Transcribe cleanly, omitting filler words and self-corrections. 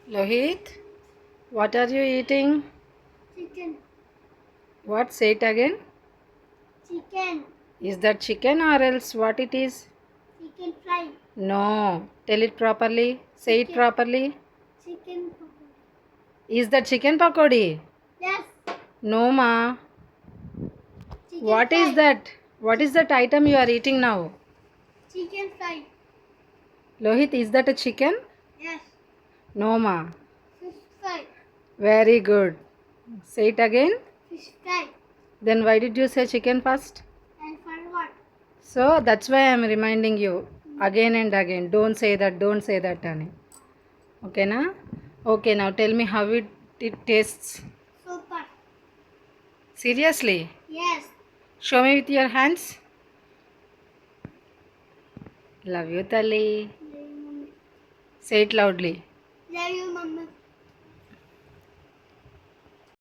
Lohit, what are you eating? Chicken. What? Say it again. Chicken. Is that chicken or else what it is? Chicken fry. No. Tell it properly. Say it Chicken. properly. Chicken pakodi. Is that chicken pakodi? Yes. No, ma. Chicken What fry. is that? What is that item you are eating now? Chicken fry. Lohit, is that a chicken? Yes. No, ma. Fish fry. Very good. Say it again. Fish fry. Then why did you say chicken first? And for what? So that's why I am reminding you again and again. Don't say that, don't say that, Tani. Okay, na? Okay, now tell me how it tastes. Super. Seriously? Yes. Show me with your hands. Love you, Tali. Love you, mummy. Say it loudly. Love you, mummy.